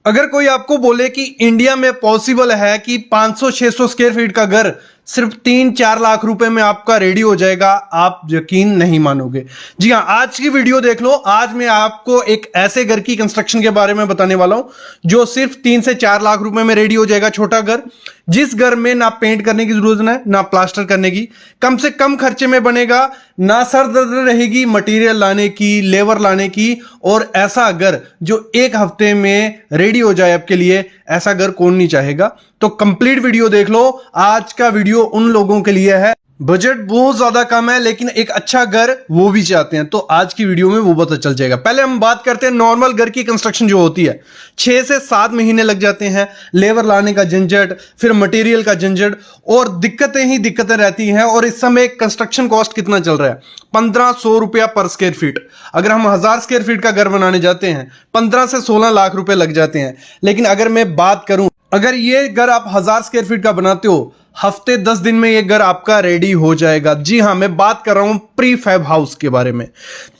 अगर कोई आपको बोले कि इंडिया में पॉसिबल है कि 500-600 स्क्वायर फीट का घर सिर्फ 3-4 लाख रुपए में आपका रेडी हो जाएगा, आप यकीन नहीं मानोगे। जी हां, आज की वीडियो देख लो। आज मैं आपको एक ऐसे घर की कंस्ट्रक्शन के बारे में बताने वाला हूं जो सिर्फ 3 से 4 लाख रुपए में रेडी हो जाएगा। छोटा घर, जिस घर में ना पेंट करने की जरूरत है ना प्लास्टर करने की, कम से कम खर्चे में बनेगा, ना सर दर्द रहेगी मटेरियल लाने की, लेबर लाने की, और ऐसा घर जो एक हफ्ते में रेडी हो जाए आपके लिए, ऐसा घर कौन नहीं चाहेगा। तो कंप्लीट वीडियो देख लो। आज का वीडियो उन लोगों के लिए है बजट बहुत ज्यादा कम है लेकिन एक अच्छा घर वो भी चाहते हैं, तो आज की वीडियो में वो पता चल जाएगा। पहले हम बात करते हैं नॉर्मल घर की कंस्ट्रक्शन जो होती है। 6 से 7 महीने लग जाते हैं, लेबर लाने का झंझट, फिर मटेरियल का झंझट, और दिक्कतें ही दिक्कतें रहती हैं। और इस समय कंस्ट्रक्शन कॉस्ट कितना चल रहा है? 1500 रुपया पर स्क्वायर फीट। अगर हम 1000 स्क्वायर फीट का घर बनाने जाते हैं 15 से 16 लाख रुपए लग जाते हैं। लेकिन अगर मैं बात करूं, अगर ये घर आप 1000 स्क्वायर फीट का बनाते हो, हफ्ते 10 दिन में ये घर आपका रेडी हो जाएगा। जी हां, मैं बात कर रहा हूं प्री फैब हाउस के बारे में।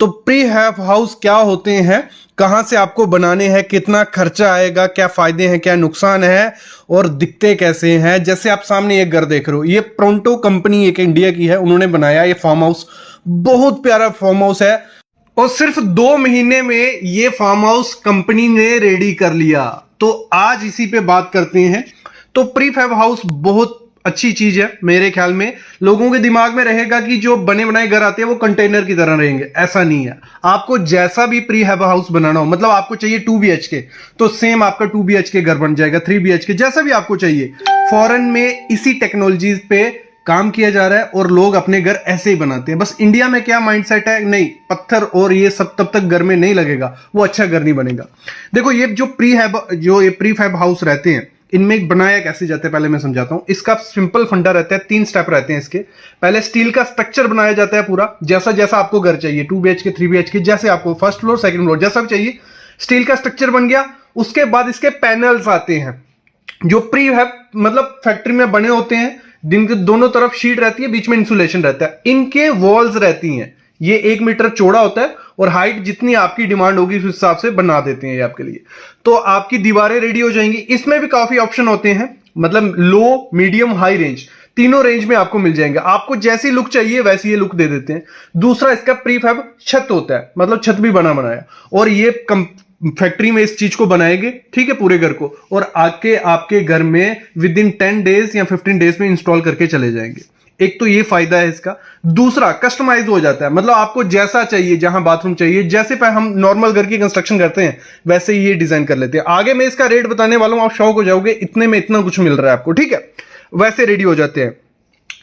तो प्री फैब हाउस क्या होते हैं, कहां से आपको बनाने हैं, कितना खर्चा आएगा, क्या फायदे हैं, क्या नुकसान है, और दिखते कैसे हैं। जैसे आप सामने एक घर देख रहे हो, ये प्रोंटो कंपनी एक इंडिया की है, उन्होंने बनाया ये फार्म हाउस। बहुत प्यारा फार्म हाउस है और सिर्फ 2 महीने में ये फार्म हाउस कंपनी ने रेडी कर लिया। तो आज इसी पे बात करते हैं। तो प्री फैब हाउस बहुत अच्छी चीज है। मेरे ख्याल में लोगों के दिमाग में रहेगा कि जो बने बनाए घर आते हैं वो कंटेनर की तरह रहेंगे, ऐसा नहीं है। आपको जैसा भी प्री फैब हाउस बनाना हो, मतलब आपको चाहिए 2 BHK, तो सेम आपका 2 BHK घर बन जाएगा, 3 BHK, जैसा भी आपको चाहिए। फॉरेन में इसी टेक्नोलॉजीज पे काम किया जा रहा है और लोग अपने घर ऐसे ही बनाते हैं। बस इंडिया में क्या माइंडसेट है, नहीं, पत्थर और ये सब तब तक घर में नहीं लगेगा, वो अच्छा घर नहीं बनेगा। देखो, ये जो प्री फैब हाउस रहते हैं, इनमें बनाया कैसे जाता है पहले मैं समझाता हूं। इसका सिंपल फंडा रहता है, 3 स्टेप रहते हैं इसके। पहले स्टील का स्ट्रक्चर बनाया जाता है पूरा, जैसा जैसा आपको घर चाहिए, 2 BHK, 3 BHK, जैसे आपको फर्स्ट फ्लोर, सेकंड फ्लोर, जैसा भी चाहिए, स्टील का स्ट्रक्चर बन गया। उसके बाद इसके पैनल्स आते हैं जो प्री फैब मतलब फैक्ट्री में बने होते हैं। दिन के दोनों तरफ शीट रहती है, बीच में इंसुलेशन रहता है। इनके वॉल्स रहती हैं, ये 1 मीटर चौड़ा होता है और हाइट जितनी आपकी डिमांड होगी उस हिसाब से बना देते हैं ये आपके लिए। तो आपकी दीवारें रेडी हो जाएंगी। इसमें भी काफी ऑप्शन होते हैं, मतलब लो, मीडियम, हाई रेंज, तीनों रेंज में आपको मिल जाएंगे। आपको जैसी लुक चाहिए वैसी ये लुक दे देते हैं। दूसरा, इसका प्री फैब छत होता है, मतलब छत भी बना बनाया, और ये फैक्ट्री में इस चीज को बनाएंगे, ठीक है, पूरे घर को, और आके आपके घर में विद इन 10 डेज या 15 डेज में इंस्टॉल करके चले जाएंगे। एक तो ये फायदा है इसका। दूसरा, कस्टमाइज हो जाता है, मतलब आपको जैसा चाहिए, जहां बाथरूम चाहिए, जैसे पे हम नॉर्मल घर की कंस्ट्रक्शन करते हैं वैसे ही ये डिजाइन कर लेते हैं। आगे मैं इसका रेट बताने वाला हूं, आप शॉक हो जाओगे, इतने में इतना कुछ मिल रहा है आपको, ठीक है। वैसे रेडी हो जाते हैं।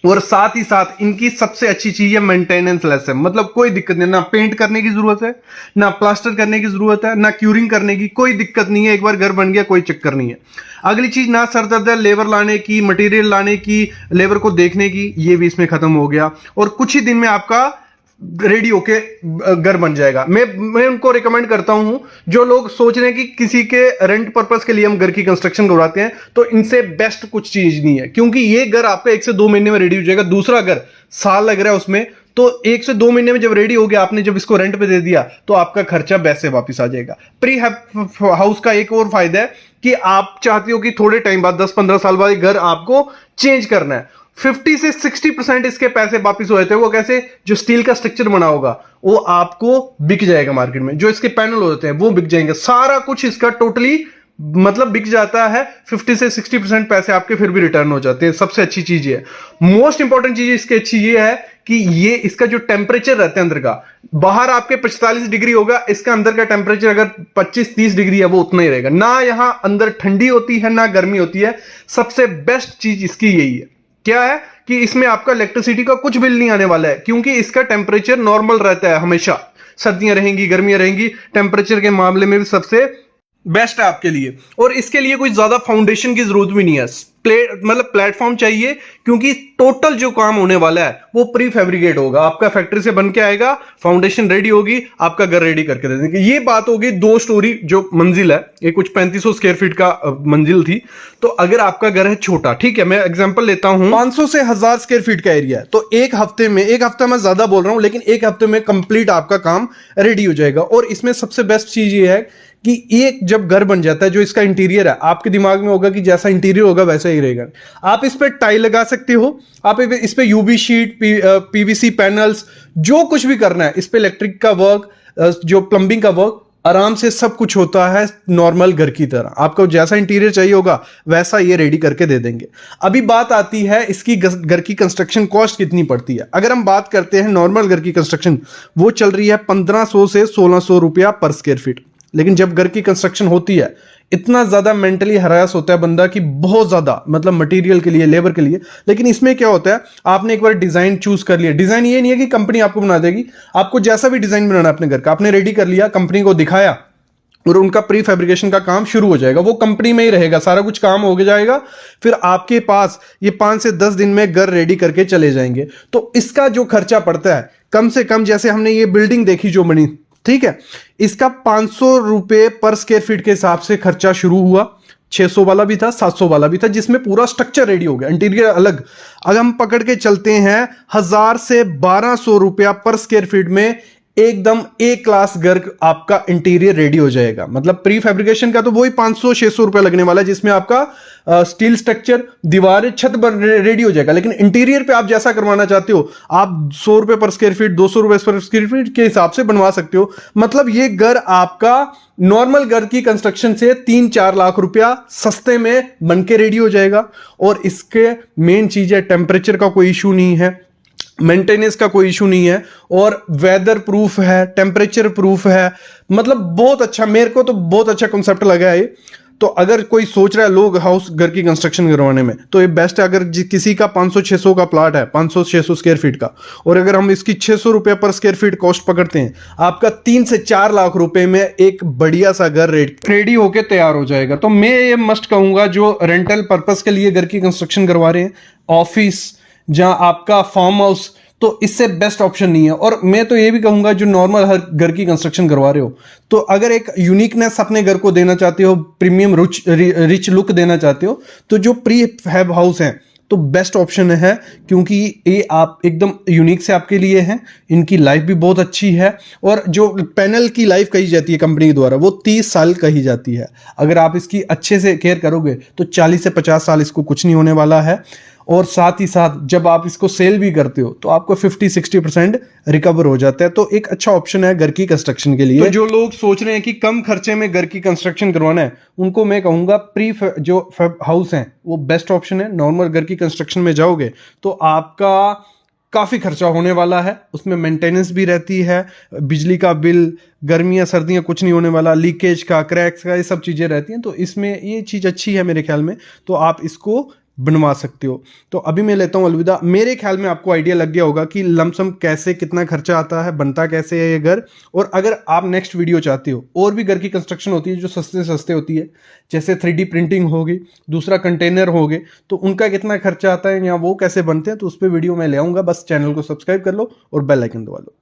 और साथ ही साथ इनकी सबसे अच्छी चीज है मेंटेनेंस लेस है, मतलब कोई दिक्कत नहीं, ना पेंट करने की जरूरत है, ना प्लास्टर करने की जरूरत है, ना क्यूरिंग करने की, कोई दिक्कत नहीं है। एक बार घर बन गया, कोई चक्कर नहीं है। अगली चीज, ना सर दर्द है लेबर लाने की, मटेरियल लाने की, लेबर को देखने की, ये भी इसमें खत्म हो गया, और कुछ ही दिन में आपका रेडी होके घर बन जाएगा। मैं उनको रिकमेंड करता हूं जो लोग सोच रहे हैं कि किसी के रेंट पर्पस के लिए हम घर की कंस्ट्रक्शन करवाते हैं, तो इनसे बेस्ट कुछ चीज नहीं है, क्योंकि ये घर आपका 1 से 2 महीने में रेडी हो जाएगा। दूसरा घर साल लग रहा है उसमें, तो 1 से 2 महीने में जब रेडी हो गया, आपने जब इसको रेंट पे दे दिया, तो आपका खर्चा वैसे वापस आ जाएगा। प्री हाउस का एक और फायदा है कि आप चाहते हो कि थोड़े टाइम बाद, 10-15 साल बाद घर आपको चेंज करना है, 50 से 60% इसके पैसे वापस हो जाते हैं। वो कैसे? जो स्टील का स्ट्रक्चर बना होगा वो आपको बिक जाएगा मार्केट में, जो इसके पैनल होते हैं वो बिक जाएंगे, सारा कुछ इसका टोटली मतलब बिक जाता है। 50 से 60% पैसे आपके फिर भी रिटर्न हो जाते हैं। सबसे अच्छी चीज ये है। मोस्ट इंपॉर्टेंट चीज इसकी अच्छी ये है कि ये इसका जो टेम्परेचर रहता है अंदर का, बाहर आपके 45 डिग्री होगा, इसका अंदर का टेम्परेचर अगर 25-30 डिग्री है वो उतना ही रहेगा। ना यहां अंदर ठंडी होती है ना गर्मी होती है। सबसे बेस्ट चीज इसकी यही है, क्या है कि इसमें आपका इलेक्ट्रिसिटी का कुछ बिल नहीं आने वाला है, क्योंकि इसका टेम्परेचर नॉर्मल रहता है हमेशा। सर्दियां रहेंगी, गर्मियां रहेंगी, टेम्परेचर के मामले में भी सबसे बेस्ट है आपके लिए। और इसके लिए कोई ज्यादा फाउंडेशन की जरूरत भी नहीं है, मतलब प्लेटफॉर्म चाहिए, क्योंकि टोटल जो काम होने वाला है वो प्री फैब्रिकेट होगा। आपका फैक्ट्री से बन के आएगा, फाउंडेशन रेडी होगी, आपका घर रेडी करके दे देंगे। ये बात होगी 2 स्टोरी जो मंजिल है, ये कुछ 3500 स्क्वायर फीट का मंजिल थी। तो अगर आपका घर है छोटा, ठीक है, मैं एग्जांपल लेता हूं, 500 से 1000 स्क्वायर फीट का एरिया है, तो एक हफ्ते मैं ज्यादा बोल रहा हूं, लेकिन एक हफ्ते में कंप्लीट आपका काम रेडी हो जाएगा। और इसमें सबसे बेस्ट चीज ये है कि ये जब घर बन जाता है, जो इसका इंटीरियर है, आपके दिमाग में होगा कि जैसा इंटीरियर होगा वैसा ही रहेगा। आप इस पर टाइल लगा सकते हो, आप इस पे यूवी शीट, पीवीसी पैनल्स, जो कुछ भी करना है इस पे, इलेक्ट्रिक का वर्क, जो प्लम्बिंग का वर्क, आराम से सब कुछ होता है नॉर्मल घर की तरह। आपको जैसा इंटीरियर चाहिए होगा वैसा ये रेडी करके दे देंगे। अभी बात आती है इसकी घर की कंस्ट्रक्शन कॉस्ट कितनी पड़ती है। अगर हम बात करते हैं नॉर्मल घर की कंस्ट्रक्शन, वो चल रही है 1500 से 1600 रुपया पर स्क्वायर फीट। लेकिन जब घर की कंस्ट्रक्शन होती है, इतना ज्यादा मेंटली हरास होता है बंदा कि बहुत ज्यादा, मतलब मटेरियल के लिए, लेबर के लिए। लेकिन इसमें क्या होता है, आपने एक बार डिजाइन चूज कर लिया, डिजाइन ये नहीं है कि कंपनी आपको बना देगी, आपको जैसा भी डिजाइन बनाना है अपने घर का, आपने रेडी कर लिया, कंपनी को दिखाया और उनका प्री फैब्रिकेशन का काम शुरू हो जाएगा। वो कंपनी में ही रहेगा, सारा कुछ काम हो जाएगा, फिर आपके पास ये 5 से 10 दिन में घर रेडी करके चले जाएंगे। तो इसका जो खर्चा पड़ता है कम से कम, जैसे हमने ये बिल्डिंग देखी जो बनी, ठीक है, इसका 500 रुपए पर स्क्वायर फीट के हिसाब से खर्चा शुरू हुआ। 600 वाला भी था, 700 वाला भी था, जिसमें पूरा स्ट्रक्चर रेडी हो गया, इंटीरियर अलग। अगर हम पकड़ के चलते हैं 1000 से 1200 रुपया पर स्क्वायर फीट में एकदम ए क्लास घर आपका इंटीरियर रेडी हो जाएगा। मतलब प्री फैब्रिकेशन का तो वही 500-600 रुपया लगने वाला है, जिसमें आपका स्टील स्ट्रक्चर, दीवारें, छत रेडी हो जाएगा। लेकिन इंटीरियर पे आप जैसा करवाना चाहते हो, आप 100 रुपए पर स्क्वायर फीट, 200 रुपए पर स्क्वायर फीट के हिसाब से बनवा सकते हो। मतलब ये घर आपका नॉर्मल घर की कंस्ट्रक्शन से 3-4 लाख रुपया सस्ते में बन के रेडी हो जाएगा। और इसके मेन चीज है, टेम्परेचर का कोई इशू नहीं है, मेंटेनेंस का कोई इशू नहीं है, और वेदर प्रूफ है, टेम्परेचर प्रूफ है। मतलब बहुत अच्छा, मेरे को तो बहुत अच्छा कॉन्सेप्ट लगा है। तो अगर कोई सोच रहा है लोग हाउस घर की कंस्ट्रक्शन करवाने में, तो ये बेस्ट है। अगर किसी का 500-600 का प्लॉट है, 500-600 स्क्वायर फीट का, और अगर हम इसकी 600 रुपये पर स्क्वायर फीट कॉस्ट पकड़ते हैं, आपका 3 से 4 लाख रुपए में एक बढ़िया सा घर रेडी होके तैयार हो जाएगा। तो मैं ये मस्ट कहूंगा, जो रेंटल पर्पस के लिए घर की कंस्ट्रक्शन करवा रहे हैं, ऑफिस, जहां आपका फार्म हाउस, तो इससे बेस्ट ऑप्शन नहीं है। और मैं तो ये भी कहूंगा, जो नॉर्मल हर घर की कंस्ट्रक्शन करवा रहे हो, तो अगर एक यूनिकनेस अपने घर को देना चाहते हो, प्रीमियम रिच लुक देना चाहते हो, तो जो प्री फैब हाउस हैं तो बेस्ट ऑप्शन है। क्योंकि ये आप एकदम यूनिक से आपके लिए हैं, इनकी लाइफ भी बहुत अच्छी है। और जो पैनल की लाइफ कही जाती है कंपनी के द्वारा, वो 30 साल कही जाती है। अगर आप इसकी अच्छे से केयर करोगे तो 40 से 50 साल इसको कुछ नहीं होने वाला है। और साथ ही साथ जब आप इसको सेल भी करते हो तो आपको 50-60% रिकवर हो जाता है। तो एक अच्छा ऑप्शन है घर की कंस्ट्रक्शन के लिए। तो जो लोग सोच रहे हैं कि कम खर्चे में घर की कंस्ट्रक्शन करवाना है, उनको मैं कहूंगा जो हाउस है वो बेस्ट ऑप्शन है। नॉर्मल घर की कंस्ट्रक्शन में जाओगे तो आपका काफ़ी खर्चा होने वाला है, उसमें मेंटेनेंस भी रहती है, बिजली का बिल, गर्मियाँ सर्दियाँ कुछ नहीं होने वाला, लीकेज का, क्रैक्स का, ये सब चीज़ें रहती हैं। तो इसमें ये चीज़ अच्छी है मेरे ख्याल में, तो आप इसको बनवा सकते हो। तो अभी मैं लेता हूँ अलविदा। मेरे ख्याल में आपको आइडिया लग गया होगा कि लमसम कैसे, कितना खर्चा आता है, बनता कैसे है ये घर। और अगर आप नेक्स्ट वीडियो चाहते हो, और भी घर की कंस्ट्रक्शन होती है जो सस्ते सस्ते होती है, जैसे 3D प्रिंटिंग होगी, दूसरा कंटेनर हो गए, तो उनका कितना खर्चा आता है या वो कैसे बनते हैं, तो उस पर वीडियो मैं ले आऊँगा। बस चैनल को सब्सक्राइब कर लो और बेल आइकन दबा लो।